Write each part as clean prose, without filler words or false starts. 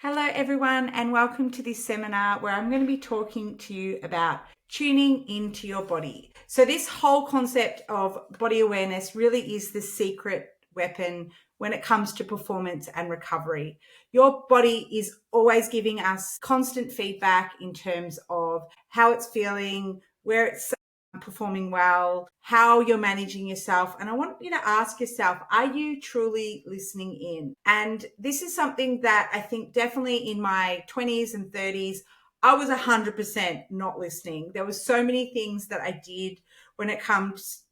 Hello everyone, and welcome to this seminar where I'm going to be talking to you about tuning into your body. So this whole concept of body awareness really is the secret weapon when it comes to performance and recovery. Your body is always giving us constant feedback in terms of how it's feeling, where it's performing well, how you're managing yourself. And I want you to ask yourself, are you truly listening in? And this is something that I think definitely in my 20s and 30s, I was 100% not listening. There were so many things that I did when it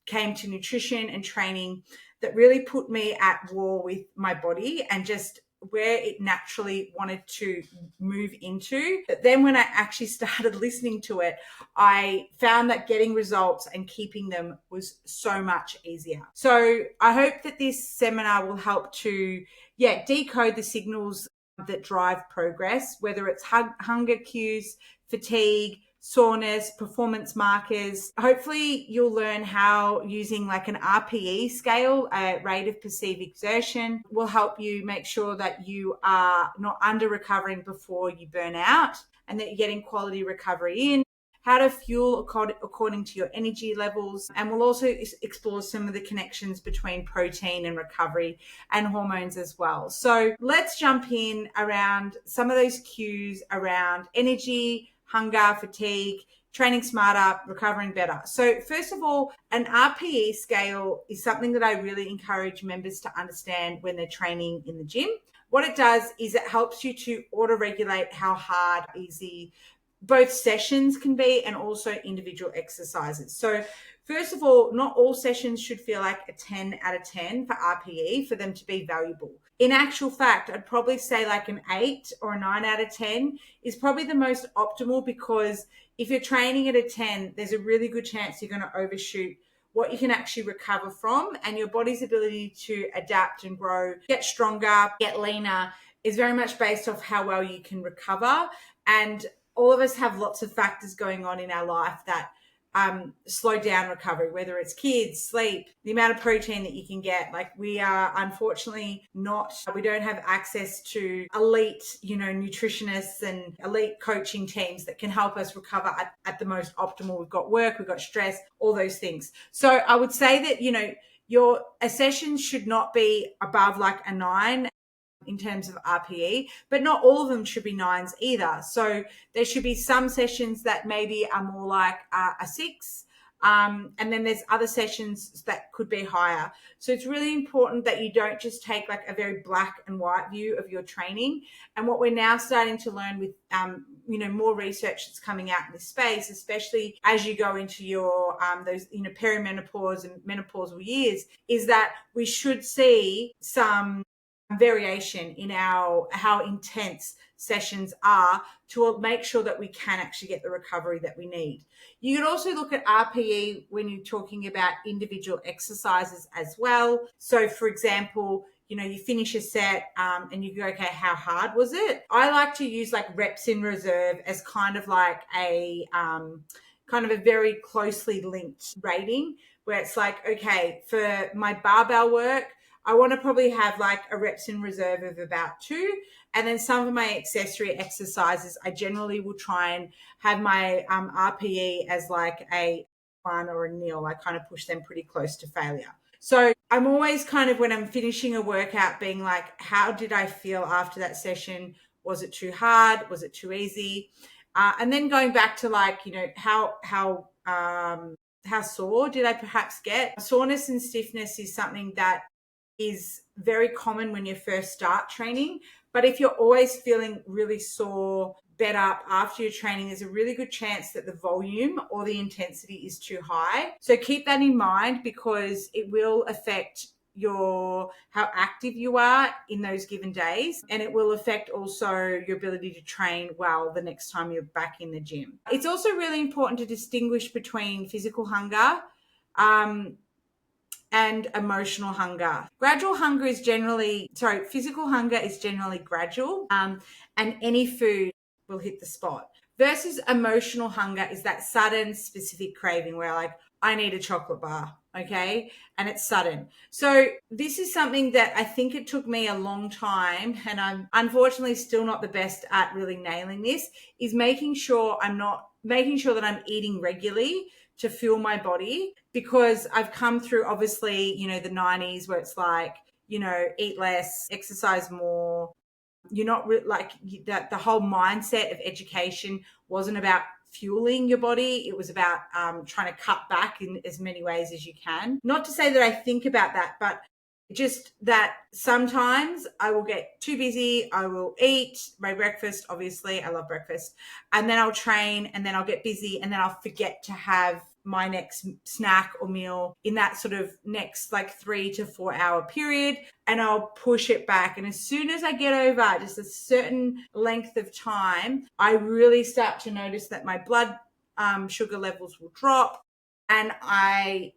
came to nutrition and training that really put me at war with my body and just where it naturally wanted to move into. But then when I actually started listening to it, I found that getting results and keeping them was so much easier. So I hope that this seminar will help to, decode the signals that drive progress, whether it's hunger cues, fatigue, soreness, performance markers. Hopefully you'll learn how using like an RPE scale, a rate of perceived exertion, will help you make sure that you are not under recovering before you burn out and that you're getting quality recovery in, how to fuel according to your energy levels. And we'll also explore some of the connections between protein and recovery and hormones as well. So let's jump in around some of those cues around energy, hunger, fatigue, training smarter, recovering better. So first of all, an RPE scale is something that I really encourage members to understand when they're training in the gym. What it does is it helps you to auto-regulate how hard, easy both sessions can be and also individual exercises. So first of all, not all sessions should feel like a 10 out of 10 for RPE for them to be valuable. In actual fact, I'd probably say like an 8 or a 9 out of 10 is probably the most optimal, because if you're training at a 10, there's a really good chance you're going to overshoot what you can actually recover from, and your body's ability to adapt and grow, get stronger, get leaner is very much based off how well you can recover. And all of us have lots of factors going on in our life that slow down recovery, whether it's kids, sleep, the amount of protein that you can get. Like we are unfortunately we don't have access to elite, nutritionists and elite coaching teams that can help us recover at the most optimal. We've got work, we've got stress, all those things. So I would say that, a session should not be above like a 9 in terms of RPE, but not all of them should be 9s either. So there should be some sessions that maybe are more like a 6. And then there's other sessions that could be higher. So it's really important that you don't just take like a very black and white view of your training. And what we're now starting to learn with, more research that's coming out in this space, especially as you go into your, those, perimenopause and menopausal years, is that we should see some variation in how intense sessions are to make sure that we can actually get the recovery that we need. You could also look at RPE when you're talking about individual exercises as well. So for example, you finish a set and you go, okay, how hard was it? I like to use like reps in reserve as kind of like a very closely linked rating, where it's like, okay, for my barbell work, I want to probably have like a reps in reserve of about 2. And then some of my accessory exercises, I generally will try and have my RPE as like a 1 or a 0. I kind of push them pretty close to failure. So I'm always when I'm finishing a workout, being like, how did I feel after that session? Was it too hard? Was it too easy? And then going back to like, how sore did I perhaps get? Soreness and stiffness is something that is very common when you first start training. But if you're always feeling really sore, bed up after your training, there's a really good chance that the volume or the intensity is too high. So keep that in mind, because it will affect how active you are in those given days, and it will affect also your ability to train well the next time you're back in the gym. It's also really important to distinguish between physical hunger and emotional hunger. Physical hunger is generally gradual, and any food will hit the spot. Versus emotional hunger is that sudden specific craving where like, I need a chocolate bar. okay? And it's sudden. So this is something that I think it took me a long time, and I'm unfortunately still not the best at really nailing this, is making sure that I'm eating regularly to fuel my body, because I've come through, obviously, the 90s where it's like, eat less, exercise more. You're not like that. The whole mindset of education wasn't about fueling your body. It was about trying to cut back in as many ways as you can. Not to say that I think about that, but just that sometimes I will get too busy. I will eat my breakfast. Obviously, I love breakfast. And then I'll train, and then I'll get busy, and then I'll forget to have my next snack or meal in that sort of next like 3 to 4 hour period, and I'll push it back. And as soon as I get over just a certain length of time, I really start to notice that my blood sugar levels will drop, and I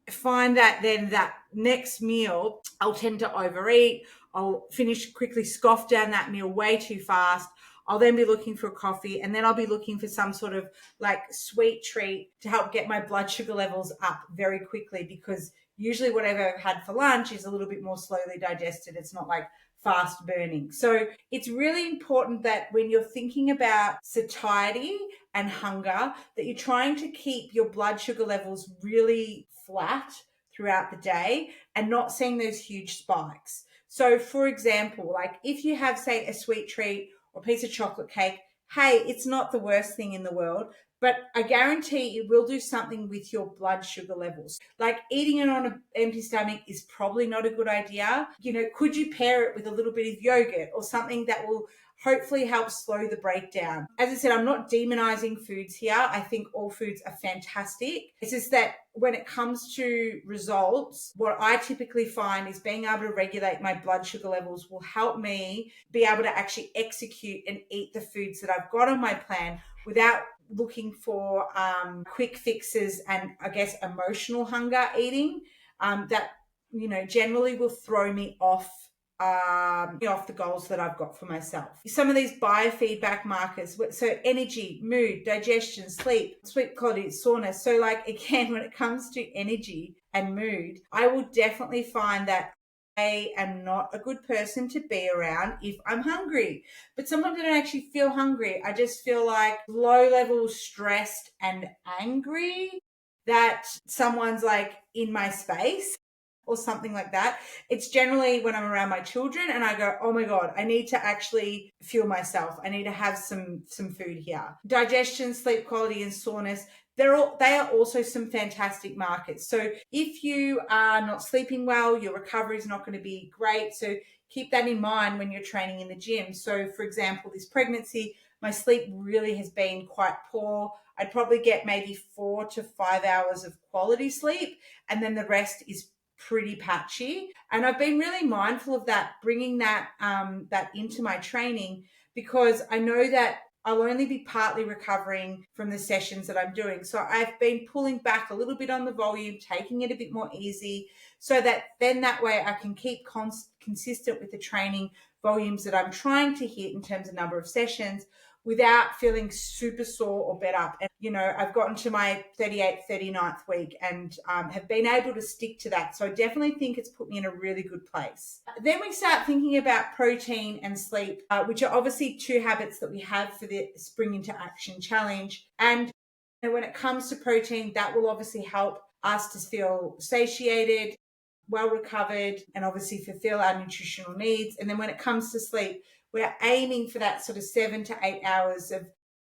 find that then that next meal I'll tend to overeat. I'll finish quickly, scoff down that meal way too fast. I'll then be looking for a coffee, and then I'll be looking for some sort of like sweet treat to help get my blood sugar levels up very quickly, because usually whatever I've had for lunch is a little bit more slowly digested. It's not like fast burning. So it's really important that when you're thinking about satiety and hunger, that you're trying to keep your blood sugar levels really flat throughout the day and not seeing those huge spikes. So for example, like if you have, say, a sweet treat or a piece of chocolate cake, hey, it's not the worst thing in the world, but I guarantee it will do something with your blood sugar levels. Like eating it on an empty stomach is probably not a good idea. Could you pair it with a little bit of yogurt or something that will hopefully help slow the breakdown? As I said, I'm not demonizing foods here. I think all foods are fantastic. It's just that when it comes to results, what I typically find is being able to regulate my blood sugar levels will help me be able to actually execute and eat the foods that I've got on my plan without looking for quick fixes and, I guess, emotional hunger eating that generally will throw me off the goals that I've got for myself. Some of these biofeedback markers, so energy, mood, digestion, sleep quality, soreness. So like, again, when it comes to energy and mood, I will definitely find that I am not a good person to be around if I'm hungry. But sometimes I don't actually feel hungry. I just feel like low level stressed and angry that someone's like in my space or something like that. It's generally when I'm around my children and I go, oh my God, I need to actually fuel myself. I need to have some food here. Digestion, sleep quality, and soreness, they are also some fantastic markers. So if you are not sleeping well, your recovery is not going to be great. So keep that in mind when you're training in the gym. So for example, this pregnancy, my sleep really has been quite poor. I'd probably get maybe 4 to 5 hours of quality sleep, and then the rest is pretty patchy. And I've been really mindful of that, bringing that into my training, because I know that I'll only be partly recovering from the sessions that I'm doing. So I've been pulling back a little bit on the volume, taking it a bit more easy, so that then that way I can keep consistent with the training volumes that I'm trying to hit in terms of number of sessions, without feeling super sore or bed up. And, I've gotten to my 38th, 39th week and have been able to stick to that. So I definitely think it's put me in a really good place. Then we start thinking about protein and sleep, which are obviously two habits that we have for the Spring into Action Challenge. And when it comes to protein, that will obviously help us to feel satiated, well recovered, and obviously fulfill our nutritional needs. And then when it comes to sleep, we're aiming for that sort of 7 to 8 hours of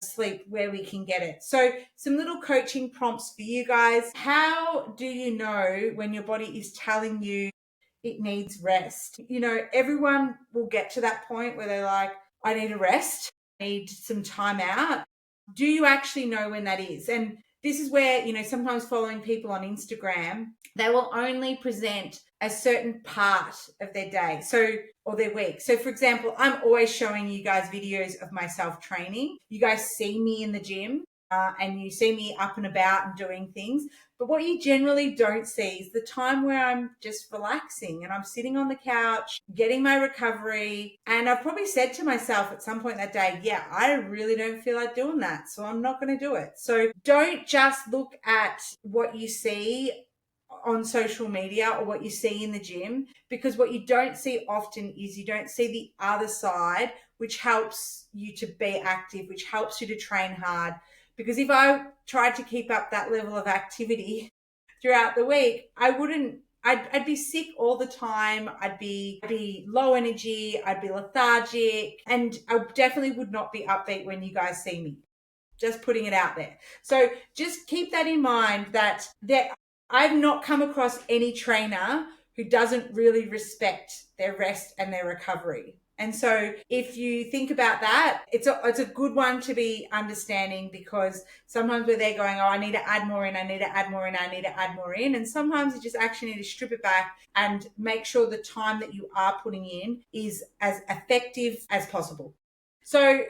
sleep where we can get it. So some little coaching prompts for you guys. How do you know when your body is telling you it needs rest? Everyone will get to that point where they're like, I need a rest, I need some time out. Do you actually know when that is? And this is where, sometimes following people on Instagram, they will only present a certain part of their day, or their week. So for example, I'm always showing you guys videos of myself training. You guys see me in the gym and you see me up and about and doing things. But what you generally don't see is the time where I'm just relaxing and I'm sitting on the couch, getting my recovery. And I've probably said to myself at some point that day, yeah, I really don't feel like doing that, so I'm not going to do it. So don't just look at what you see on social media or what you see in the gym, because what you don't see often is you don't see the other side, which helps you to be active, which helps you to train hard. Because if I tried to keep up that level of activity throughout the week, I'd be sick all the time. I'd be low energy. I'd be lethargic, and I definitely would not be upbeat when you guys see me. Just putting it out there. So just keep that in mind, that I've not come across any trainer who doesn't really respect their rest and their recovery. And so if you think about that, it's a good one to be understanding, because sometimes where they're going, oh, I need to add more in, I need to add more in, I need to add more in. And sometimes you just actually need to strip it back and make sure the time that you are putting in is as effective as possible. So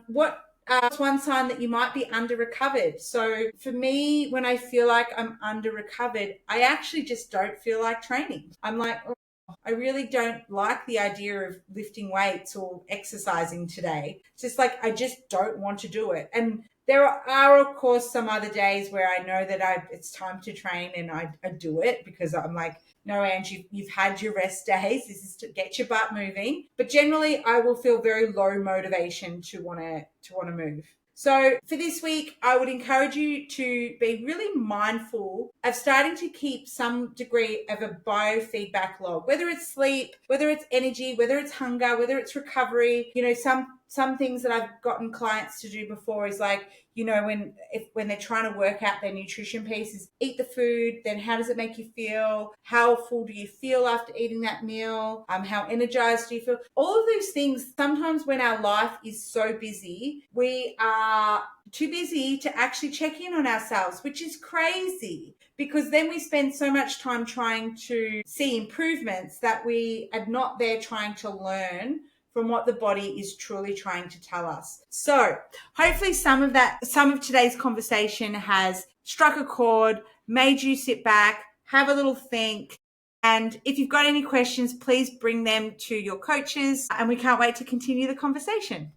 what's one sign that you might be under recovered? So for me, when I feel like I'm under recovered, I actually just don't feel like training. I'm like, oh, I really don't like the idea of lifting weights or exercising today. It's just like, I just don't want to do it. And there are, of course, some other days where I know that it's time to train, and I do it, because I'm like, no, Ange, you've had your rest days. This is to get your butt moving. But generally, I will feel very low motivation to want to move. So for this week, I would encourage you to be really mindful of starting to keep some degree of a biofeedback log, whether it's sleep, whether it's energy, whether it's hunger, whether it's recovery. You know, some things that I've gotten clients to do before is like, you know, when they're trying to work out their nutrition piece, is eat the food, then how does it make you feel? How full do you feel after eating that meal? How energized do you feel? All of those things, sometimes when our life is so busy, we are too busy to actually check in on ourselves, which is crazy, because then we spend so much time trying to see improvements that we are not there trying to learn from what the body is truly trying to tell us. So hopefully some of today's conversation has struck a chord, made you sit back, have a little think. And if you've got any questions, please bring them to your coaches, and we can't wait to continue the conversation.